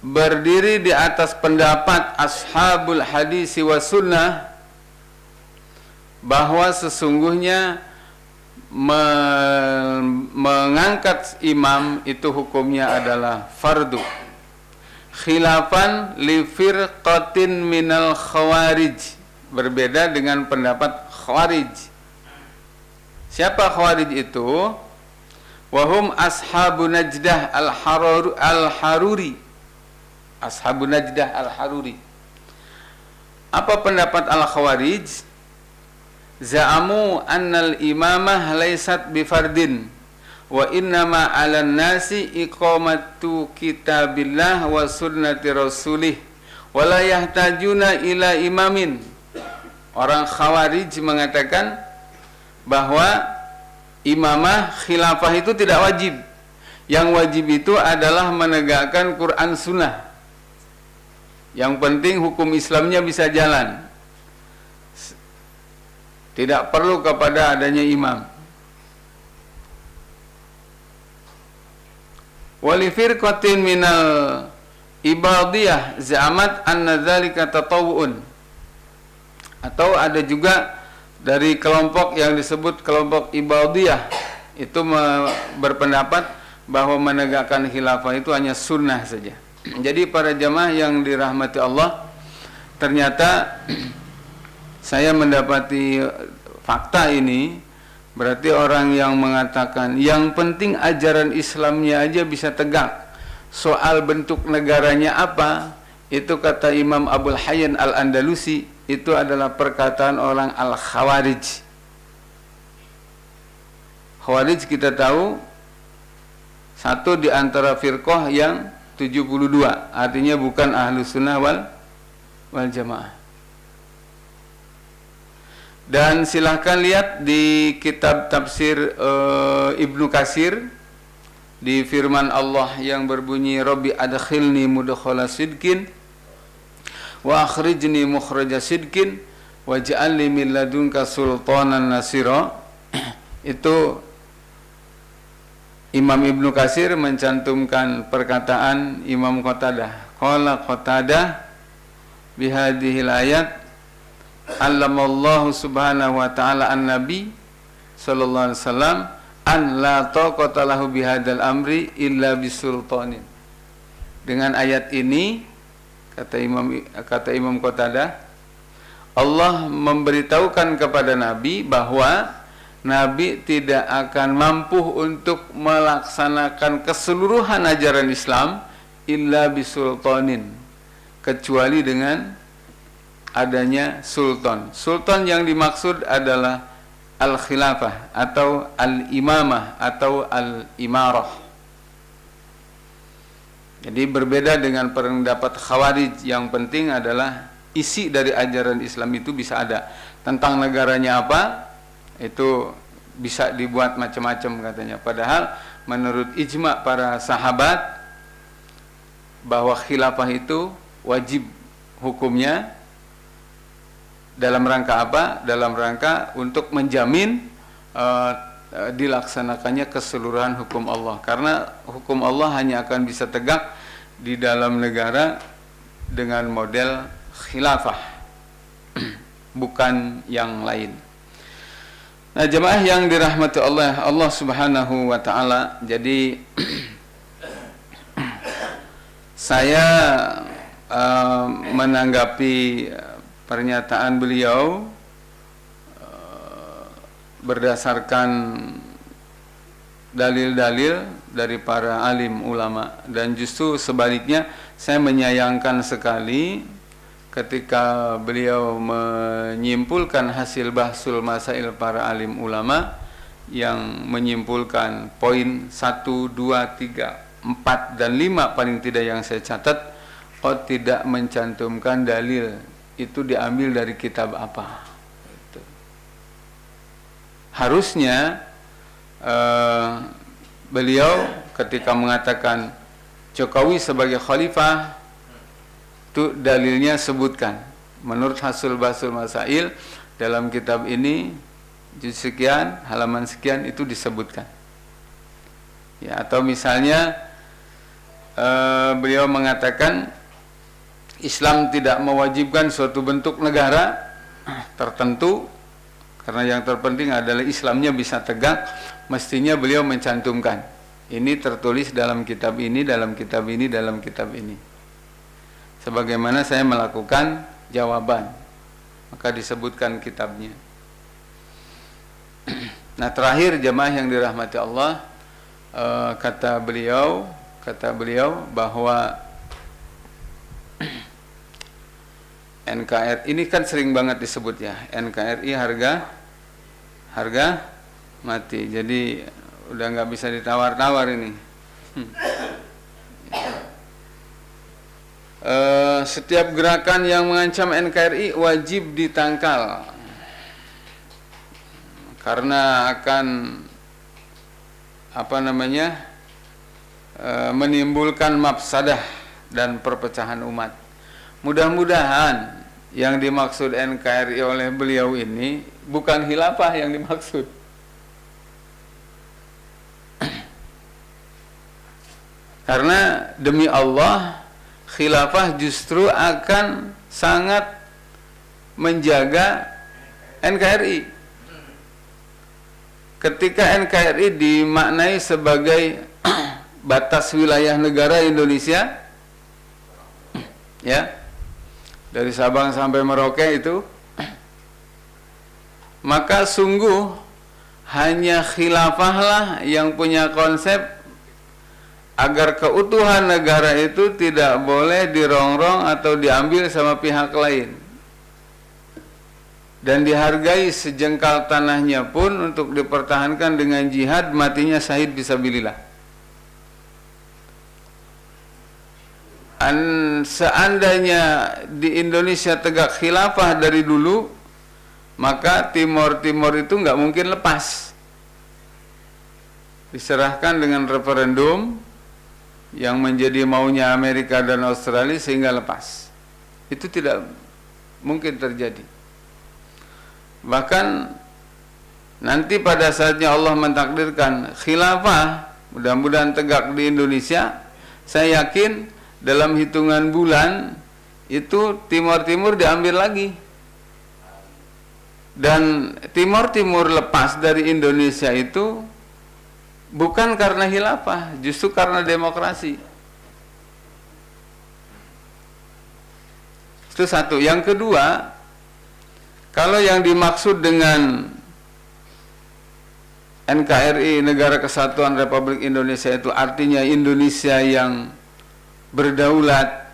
berdiri di atas pendapat ashabul hadis wa sunnah bahwa sesungguhnya mengangkat imam itu hukumnya adalah fardu, khilafan li firqatin minal khawarij, berbeda dengan pendapat khawarij. Siapa khawarij itu? Wahum ashabu najdah al-haruri. Ashabu najdah al-haruri. Apa pendapat al-khawarij? Za'amu annal imamah laysat bifardin wa innama 'alan nasi iqamatu kitabillah wa sunnati rasulih wa la yahtajuna ila imamin. Orang khawarij mengatakan bahwa imamah khilafah itu tidak wajib. Yang wajib itu adalah menegakkan Quran Sunnah. Yang penting hukum Islamnya bisa jalan, tidak perlu kepada adanya imam. Wali firqatin minal ibadiyah za'amat anna dzalika tatawwu'un. Atau ada juga dari kelompok yang disebut kelompok ibadiyah, itu berpendapat bahwa menegakkan khilafah itu hanya sunnah saja. Jadi para jamaah yang dirahmati Allah, ternyata saya mendapati fakta ini, berarti orang yang mengatakan yang penting ajaran Islamnya aja bisa tegak, soal bentuk negaranya apa, itu kata Imam Abul Hayyan Al-Andalusi, itu adalah perkataan orang Al-Khawarij. Khawarij kita tahu satu di antara firqah yang 72, artinya bukan ahlu sunnah wal jamaah. Dan silahkan lihat di kitab tafsir Ibnu Katsir, di firman Allah yang berbunyi Rabbi adkhilni mudkhala sidqin wa akhrijni mukhraja sidqin waj'alni min ladunka sultanan nasira. Itu Imam Ibnu Katsir mencantumkan perkataan Imam Qatadah. Qala Qatadah bihadhil ayat allamallahu subhanahu wa ta'ala an-nabi sallallahu alaihi wasallam an la taqata lahu bihadzal amri illa bisultanin. Dengan ayat ini kata Imam Qatadah, Allah memberitahukan kepada Nabi bahwa Nabi tidak akan mampu untuk melaksanakan keseluruhan ajaran Islam illa bisultanin, kecuali dengan adanya sultan. Sultan yang dimaksud adalah al-khilafah atau al-imamah atau al-imarah. Jadi berbeda dengan pendapat Khawarij, yang penting adalah isi dari ajaran Islam itu bisa ada. Tentang negaranya apa, itu bisa dibuat macam-macam katanya. Padahal menurut ijma para sahabat bahwa khilafah itu wajib hukumnya. Dalam rangka apa? Dalam rangka untuk menjamin dilaksanakannya keseluruhan hukum Allah. Karena hukum Allah hanya akan bisa tegak di dalam negara dengan model khilafah, bukan yang lain. Nah, jemaah yang dirahmati Allah Subhanahu wa ta'ala, jadi saya menanggapi pernyataan beliau berdasarkan dalil-dalil dari para alim ulama, dan justru sebaliknya saya menyayangkan sekali ketika beliau menyimpulkan hasil bahsul masail para alim ulama yang menyimpulkan poin 1, 2, 3, 4, dan 5 paling tidak yang saya catat, tidak mencantumkan dalil itu diambil dari kitab apa. Harusnya beliau ketika mengatakan Jokowi sebagai khalifah, itu dalilnya sebutkan. Menurut hasil basul masail dalam kitab ini juz sekian, halaman sekian itu disebutkan. Ya, atau misalnya beliau mengatakan Islam tidak mewajibkan suatu bentuk negara tertentu, karena yang terpenting adalah Islamnya bisa tegak. Mestinya beliau mencantumkan ini tertulis dalam kitab ini, dalam kitab ini, dalam kitab ini, sebagaimana saya melakukan jawaban, maka disebutkan kitabnya. Nah, terakhir jamaah yang dirahmati Allah, kata beliau bahwa NKRI ini kan sering banget disebut ya, NKRI harga mati. Jadi udah nggak bisa ditawar-tawar ini. Setiap gerakan yang mengancam NKRI wajib ditangkal, karena akan menimbulkan mafsadah dan perpecahan umat. Mudah-mudahan yang dimaksud NKRI oleh beliau ini bukan khilafah yang dimaksud. Karena demi Allah, khilafah justru akan sangat menjaga NKRI. Ketika NKRI dimaknai sebagai batas wilayah negara Indonesia, ya, dari Sabang sampai Merauke itu, maka sungguh hanya khilafahlah yang punya konsep agar keutuhan negara itu tidak boleh dirongrong atau diambil sama pihak lain, dan dihargai sejengkal tanahnya pun untuk dipertahankan dengan jihad, matinya syahid fisabilillah. Seandainya di Indonesia tegak khilafah dari dulu, maka Timor itu nggak mungkin lepas, diserahkan dengan referendum yang menjadi maunya Amerika dan Australia sehingga lepas. Itu tidak mungkin terjadi. Bahkan nanti pada saatnya Allah mentakdirkan khilafah mudah-mudahan tegak di Indonesia, saya yakin dalam hitungan bulan itu Timur diambil lagi, dan Timur lepas dari Indonesia itu bukan karena khilafah, justru karena demokrasi. Itu satu. Yang kedua, kalau yang dimaksud dengan NKRI, Negara Kesatuan Republik Indonesia, itu artinya Indonesia yang berdaulat,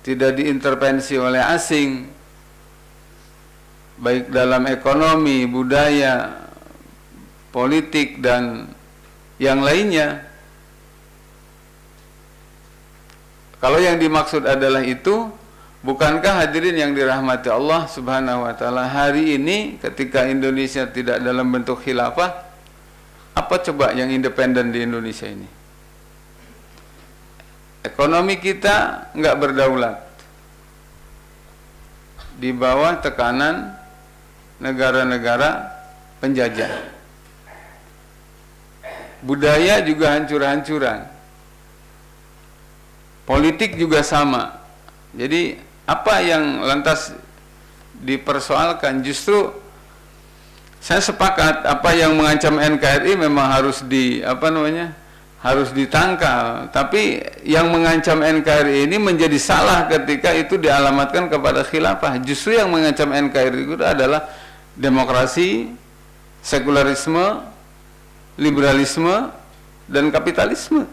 tidak diintervensi oleh asing, baik dalam ekonomi, budaya, politik, dan yang lainnya. Kalau yang dimaksud adalah itu, bukankah hadirin yang dirahmati Allah Subhanahu wa Ta'ala, hari ini ketika Indonesia tidak dalam bentuk khilafah, apa coba yang independen di Indonesia ini? Ekonomi kita nggak berdaulat, di bawah tekanan negara-negara penjajah. Budaya juga hancur-hancuran, politik juga sama. Jadi apa yang lantas dipersoalkan? Justru saya sepakat, apa yang mengancam NKRI memang harus harus ditangkal, tapi yang mengancam NKRI ini menjadi salah ketika itu dialamatkan kepada khilafah. Justru yang mengancam NKRI itu adalah demokrasi, sekularisme, liberalisme, dan kapitalisme.